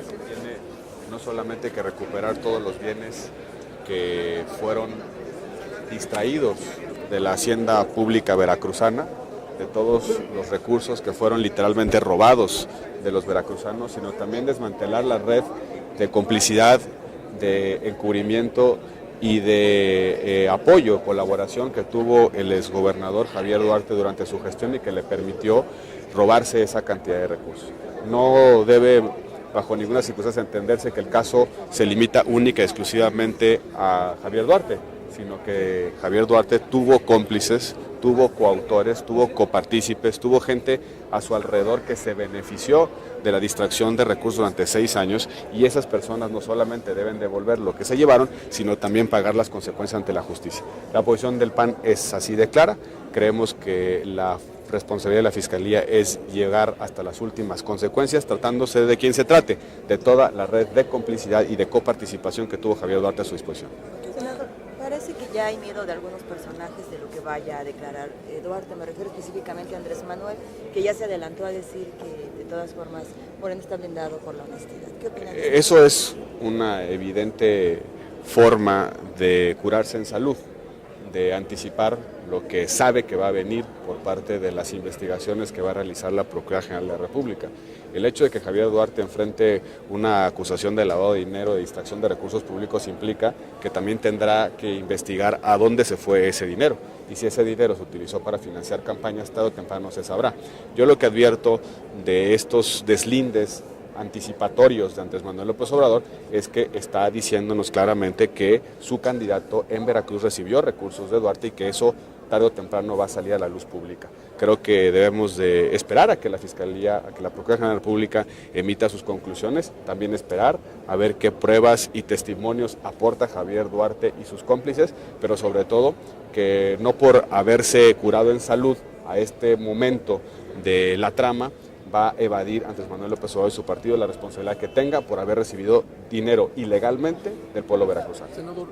Tiene no solamente que recuperar todos los bienes que fueron distraídos de la hacienda pública veracruzana, de todos los recursos que fueron literalmente robados de los veracruzanos, sino también desmantelar la red de complicidad, de encubrimiento y de apoyo, colaboración que tuvo el exgobernador Javier Duarte durante su gestión y que le permitió robarse esa cantidad de recursos. No debe bajo ninguna circunstancia entenderse que el caso se limita única y exclusivamente a Javier Duarte, sino que Javier Duarte tuvo cómplices, tuvo coautores, tuvo copartícipes, tuvo gente a su alrededor que se benefició de la distracción de recursos durante 6 años, y esas personas no solamente deben devolver lo que se llevaron, sino también pagar las consecuencias ante la justicia. La posición del PAN es así de clara. Creemos que la responsabilidad de la Fiscalía es llegar hasta las últimas consecuencias, tratándose de quien se trate, de toda la red de complicidad y de coparticipación que tuvo Javier Duarte a su disposición. Senador, parece que ya hay miedo de algunos personajes de lo que vaya a declarar Duarte. Me refiero específicamente a Andrés Manuel, que ya se adelantó a decir que de todas formas Morena está blindado por la honestidad. ¿Qué opinan? Eso es una evidente forma de curarse en salud, de anticipar lo que sabe que va a venir por parte de las investigaciones que va a realizar la Procuraduría General de la República. El hecho de que Javier Duarte enfrente una acusación de lavado de dinero, de distracción de recursos públicos, implica que también tendrá que investigar a dónde se fue ese dinero, y si ese dinero se utilizó para financiar campañas, tarde o temprano se sabrá. Yo lo que advierto de estos deslindes anticipatorios de Andrés Manuel López Obrador es que está diciéndonos claramente que su candidato en Veracruz recibió recursos de Duarte y que eso tarde o temprano va a salir a la luz pública. Creo que debemos de esperar a que la Fiscalía, a que la Procuraduría General de la República emita sus conclusiones, también esperar a ver qué pruebas y testimonios aporta Javier Duarte y sus cómplices, pero sobre todo que no por haberse curado en salud a este momento de la trama va a evadir Andrés Manuel López Obrador y su partido la responsabilidad que tenga por haber recibido dinero ilegalmente del pueblo veracruzano. Senador,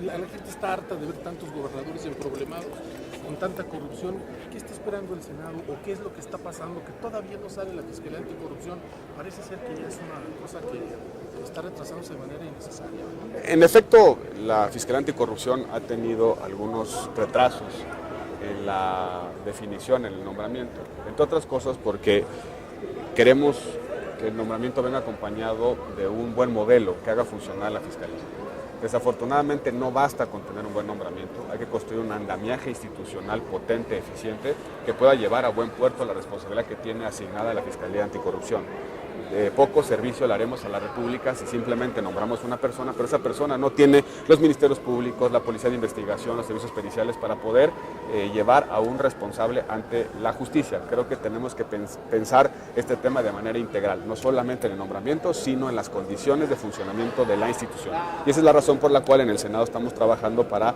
la gente está harta de ver tantos gobernadores emproblemados con tanta corrupción. ¿Qué está esperando el Senado o qué es lo que está pasando? Que todavía no sale la Fiscalía Anticorrupción. Parece ser que ya es una cosa que está retrasándose de manera innecesaria, ¿no? En efecto, la Fiscalía Anticorrupción ha tenido algunos retrasos en la definición, en el nombramiento, entre otras cosas porque queremos que el nombramiento venga acompañado de un buen modelo que haga funcionar la Fiscalía. Desafortunadamente no basta con tener un buen nombramiento, hay que construir un andamiaje institucional potente, eficiente, que pueda llevar a buen puerto la responsabilidad que tiene asignada la Fiscalía Anticorrupción. Poco servicio le haremos a la República si simplemente nombramos una persona, pero esa persona no tiene los ministerios públicos, la policía de investigación, los servicios periciales para poder llevar a un responsable ante la justicia. Creo que tenemos que pensar este tema de manera integral, no solamente en el nombramiento, sino en las condiciones de funcionamiento de la institución. Y esa es la razón por la cual en el Senado estamos trabajando para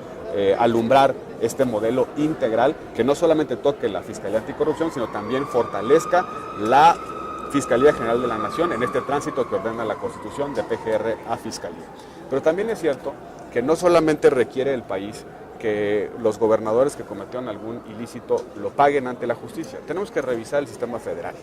alumbrar este modelo integral que no solamente toque la Fiscalía Anticorrupción, sino también fortalezca la Fiscalía General de la Nación en este tránsito que ordena la Constitución de PGR a Fiscalía. Pero también es cierto que no solamente requiere el país que los gobernadores que cometieron algún ilícito lo paguen ante la justicia. Tenemos que revisar el sistema federal,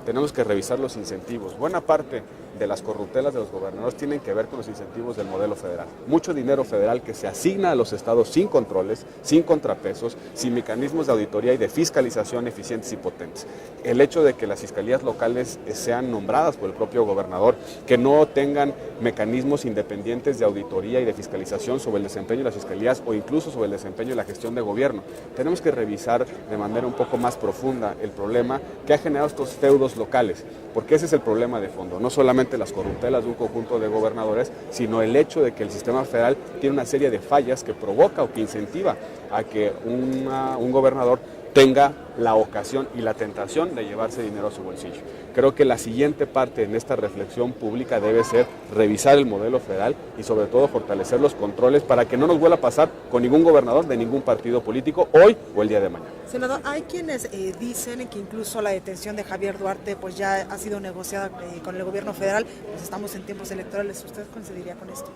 tenemos que revisar los incentivos. Buena parte de las corruptelas de los gobernadores tienen que ver con los incentivos del modelo federal. Mucho dinero federal que se asigna a los estados sin controles, sin contrapesos, sin mecanismos de auditoría y de fiscalización eficientes y potentes. El hecho de que las fiscalías locales sean nombradas por el propio gobernador, que no tengan mecanismos independientes de auditoría y de fiscalización sobre el desempeño de las fiscalías o incluso sobre el desempeño de la gestión de gobierno. Tenemos que revisar de manera un poco más profunda el problema que ha generado estos feudos locales, porque ese es el problema de fondo, no solamente las corruptelas de un conjunto de gobernadores, sino el hecho de que el sistema federal tiene una serie de fallas que provoca o que incentiva a que un gobernador tenga la ocasión y la tentación de llevarse dinero a su bolsillo. Creo que la siguiente parte en esta reflexión pública debe ser revisar el modelo federal y sobre todo fortalecer los controles para que no nos vuelva a pasar con ningún gobernador de ningún partido político hoy o el día de mañana. Senador, hay quienes dicen que incluso la detención de Javier Duarte pues ya ha sido negociada con el gobierno federal, pues estamos en tiempos electorales. ¿Usted coincidiría con esto?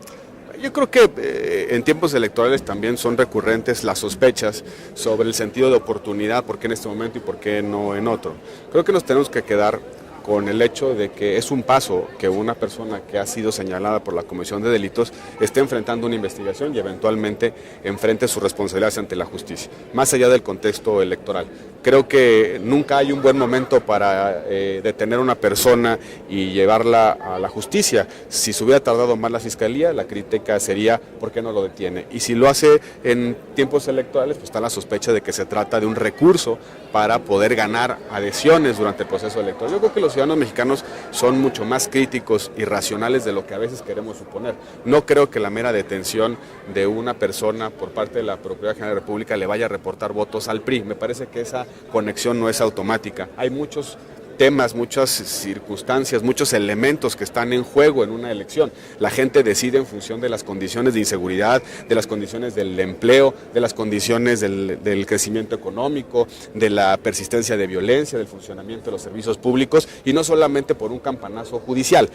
Yo creo que en tiempos electorales también son recurrentes las sospechas sobre el sentido de oportunidad, por qué en este momento y por qué no en otro. Creo que nos tenemos que quedar con el hecho de que es un paso que una persona que ha sido señalada por la comisión de delitos esté enfrentando una investigación y eventualmente enfrente sus responsabilidades ante la justicia, más allá del contexto electoral. Creo que nunca hay un buen momento para detener a una persona y llevarla a la justicia. Si se hubiera tardado más la Fiscalía, la crítica sería ¿por qué no lo detiene? Y si lo hace en tiempos electorales, pues está la sospecha de que se trata de un recurso para poder ganar adhesiones durante el proceso electoral. Yo creo que los ciudadanos mexicanos son mucho más críticos y racionales de lo que a veces queremos suponer. No creo que la mera detención de una persona por parte de la Procuraduría General de la República le vaya a reportar votos al PRI. Me parece que esa conexión no es automática. Hay muchos temas, muchas circunstancias, muchos elementos que están en juego en una elección. La gente decide en función de las condiciones de inseguridad, de las condiciones del empleo, de las condiciones del crecimiento económico, de la persistencia de violencia, del funcionamiento de los servicios públicos y no solamente por un campanazo judicial.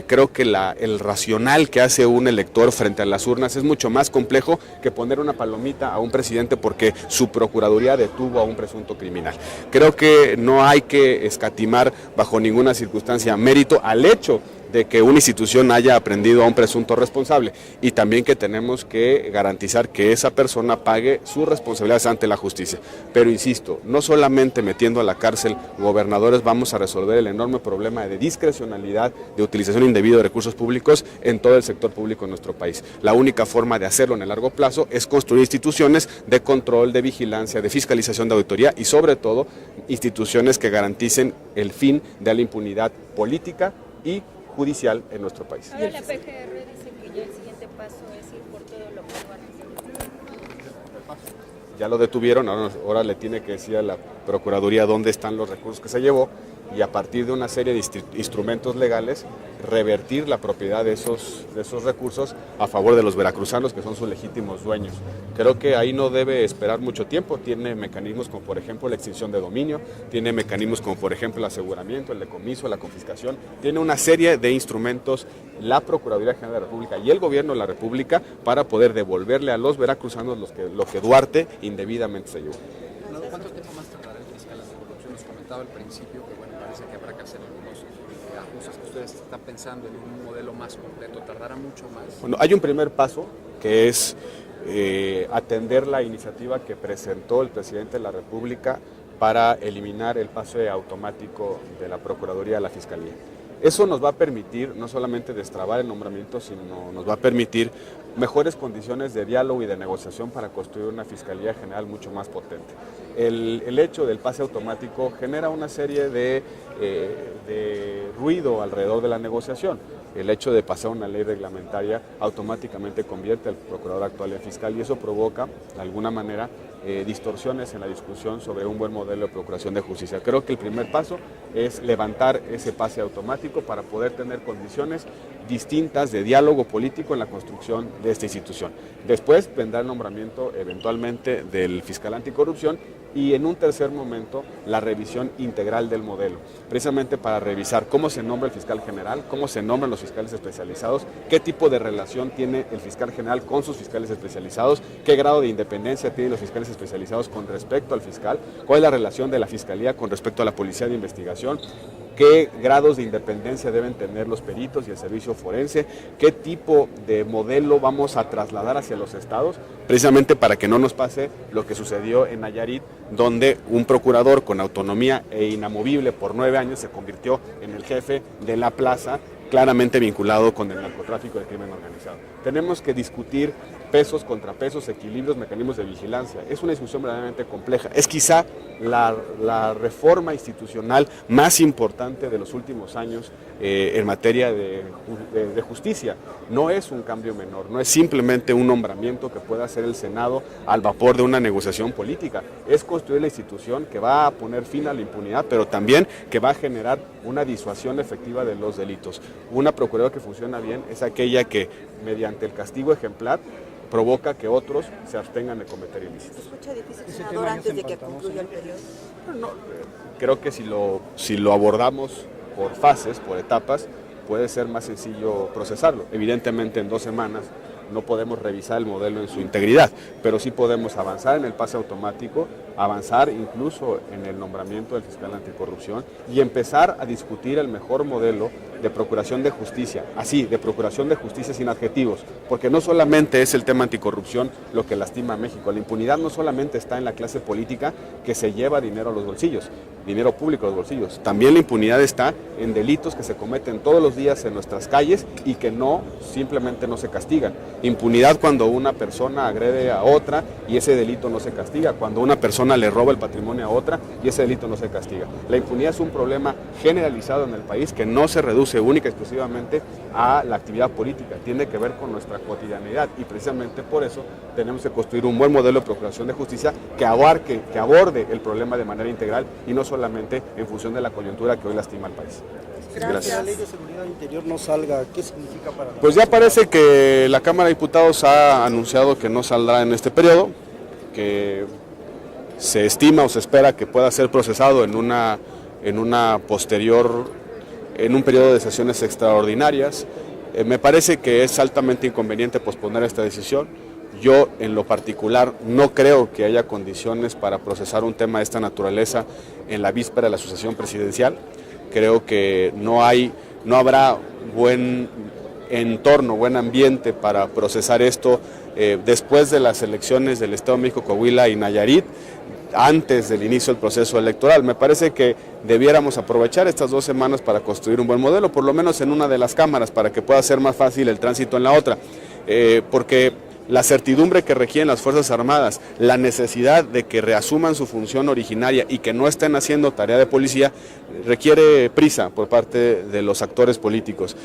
Creo que el racional que hace un elector frente a las urnas es mucho más complejo que poner una palomita a un presidente porque su procuraduría detuvo a un presunto criminal. Creo que no hay que escatimar bajo ninguna circunstancia mérito al hecho de que una institución haya aprendido a un presunto responsable y también que tenemos que garantizar que esa persona pague sus responsabilidades ante la justicia. Pero insisto, no solamente metiendo a la cárcel gobernadores vamos a resolver el enorme problema de discrecionalidad, de utilización indebida de recursos públicos en todo el sector público en nuestro país. La única forma de hacerlo en el largo plazo es construir instituciones de control, de vigilancia, de fiscalización, de auditoría y sobre todo instituciones que garanticen el fin de la impunidad política y judicial en nuestro país. Ahora la PGR dice que ya el siguiente paso es ir por todo lo que ya lo detuvieron, ahora le tiene que decir a la Procuraduría dónde están los recursos que se llevó y a partir de una serie de instrumentos legales revertir la propiedad de esos recursos a favor de los veracruzanos que son sus legítimos dueños. Creo que ahí no debe esperar mucho tiempo, tiene mecanismos como por ejemplo la extinción de dominio, tiene mecanismos como por ejemplo el aseguramiento, el decomiso, la confiscación, tiene una serie de instrumentos la Procuraduría General de la República y el Gobierno de la República para poder devolverle a los veracruzanos lo que Duarte indebidamente se llevó. ¿Cuánto tiempo más tardará el fiscal anticorrupción? Nos comentaba al principio que bueno, parece que habrá que hacer algunos ajustes que ustedes están pensando en un modelo más completo. ¿Tardará mucho más? Bueno, hay un primer paso que es atender la iniciativa que presentó el presidente de la República para eliminar el pase automático de la Procuraduría a la Fiscalía. Eso nos va a permitir no solamente destrabar el nombramiento, sino nos va a permitir mejores condiciones de diálogo y de negociación para construir una Fiscalía General mucho más potente. El hecho del pase automático genera una serie de ruido alrededor de la negociación. El hecho de pasar una ley reglamentaria automáticamente convierte al procurador actual en fiscal y eso provoca, de alguna manera, distorsiones en la discusión sobre un buen modelo de procuración de justicia. Creo que el primer paso es levantar ese pase automático para poder tener condiciones distintas de diálogo político en la construcción de esta institución. Después vendrá el nombramiento eventualmente del fiscal anticorrupción y en un tercer momento la revisión integral del modelo, precisamente para revisar cómo se nombra el fiscal general, cómo se nombran los fiscales especializados, qué tipo de relación tiene el fiscal general con sus fiscales especializados, qué grado de independencia tienen los fiscales especializados con respecto al fiscal, cuál es la relación de la fiscalía con respecto a la policía de investigación, qué grados de independencia deben tener los peritos y el servicio forense, qué tipo de modelo vamos a trasladar hacia los estados, precisamente para que no nos pase lo que sucedió en Nayarit, donde un procurador con autonomía e inamovible por 9 años se convirtió en el jefe de la plaza, claramente vinculado con el narcotráfico y el crimen organizado. Tenemos que discutir pesos, contrapesos, equilibrios, mecanismos de vigilancia. Es una discusión verdaderamente compleja. Es quizá la reforma institucional más importante de los últimos años en materia de justicia. No es un cambio menor, no es simplemente un nombramiento que pueda hacer el Senado al vapor de una negociación política. Es construir la institución que va a poner fin a la impunidad, pero también que va a generar una disuasión efectiva de los delitos. Una procuraduría que funciona bien es aquella que, mediante el castigo ejemplar, provoca que otros se abstengan de cometer ilícitos. ¿Se escucha difícil, senador, antes de que concluya el periodo? No, creo que si lo abordamos por fases, por etapas, puede ser más sencillo procesarlo. Evidentemente en 2 semanas no podemos revisar el modelo en su integridad, pero sí podemos avanzar en el pase automático, avanzar incluso en el nombramiento del fiscal anticorrupción y empezar a discutir el mejor modelo de procuración de justicia, así, de procuración de justicia sin adjetivos, porque no solamente es el tema anticorrupción lo que lastima a México, la impunidad no solamente está en la clase política que se lleva dinero a los bolsillos, dinero público a los bolsillos, también la impunidad está en delitos que se cometen todos los días en nuestras calles y que simplemente no se castigan. Impunidad cuando una persona agrede a otra y ese delito no se castiga, cuando una persona le roba el patrimonio a otra y ese delito no se castiga. La impunidad es un problema generalizado en el país que no se reduce única y exclusivamente a la actividad política, tiene que ver con nuestra cotidianidad y precisamente por eso tenemos que construir un buen modelo de procuración de justicia que aborde el problema de manera integral y no solamente en función de la coyuntura que hoy lastima al país. Gracias. Que la ley de seguridad interior no salga, ¿qué significa para nosotros? Pues ya parece que la Cámara de Diputados ha anunciado que no saldrá en este periodo, que se estima o se espera que pueda ser procesado en un periodo de sesiones extraordinarias. Me parece que es altamente inconveniente posponer esta decisión. Yo, en lo particular, no creo que haya condiciones para procesar un tema de esta naturaleza en la víspera de la sucesión presidencial. Creo que no habrá buen entorno, buen ambiente para procesar esto después de las elecciones del Estado de México, Coahuila y Nayarit, antes del inicio del proceso electoral. Me parece que debiéramos aprovechar estas 2 semanas para construir un buen modelo, por lo menos en una de las cámaras, para que pueda ser más fácil el tránsito en la otra, porque la certidumbre que requieren las Fuerzas Armadas, la necesidad de que reasuman su función originaria y que no estén haciendo tarea de policía, requiere prisa por parte de los actores políticos.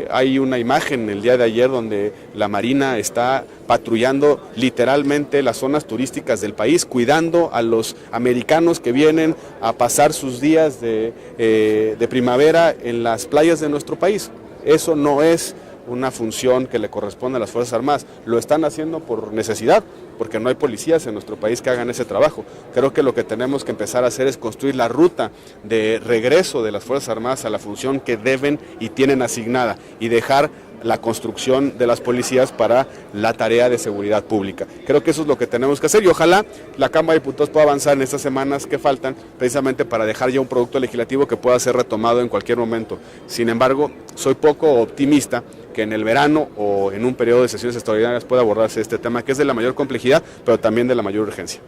Hay una imagen el día de ayer donde la Marina está patrullando literalmente las zonas turísticas del país, cuidando a los americanos que vienen a pasar sus días de primavera en las playas de nuestro país. Eso no es una función que le corresponde a las Fuerzas Armadas, lo están haciendo por necesidad, porque no hay policías en nuestro país que hagan ese trabajo. Creo que lo que tenemos que empezar a hacer es construir la ruta de regreso de las Fuerzas Armadas a la función que deben y tienen asignada y dejar la construcción de las policías para la tarea de seguridad pública. Creo que eso es lo que tenemos que hacer y ojalá la Cámara de Diputados pueda avanzar en estas semanas que faltan precisamente para dejar ya un producto legislativo que pueda ser retomado en cualquier momento. Sin embargo, soy poco optimista que en el verano o en un periodo de sesiones extraordinarias pueda abordarse este tema que es de la mayor complejidad, pero también de la mayor urgencia.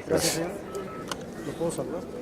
Gracias, señor. ¿Lo puedo saludar?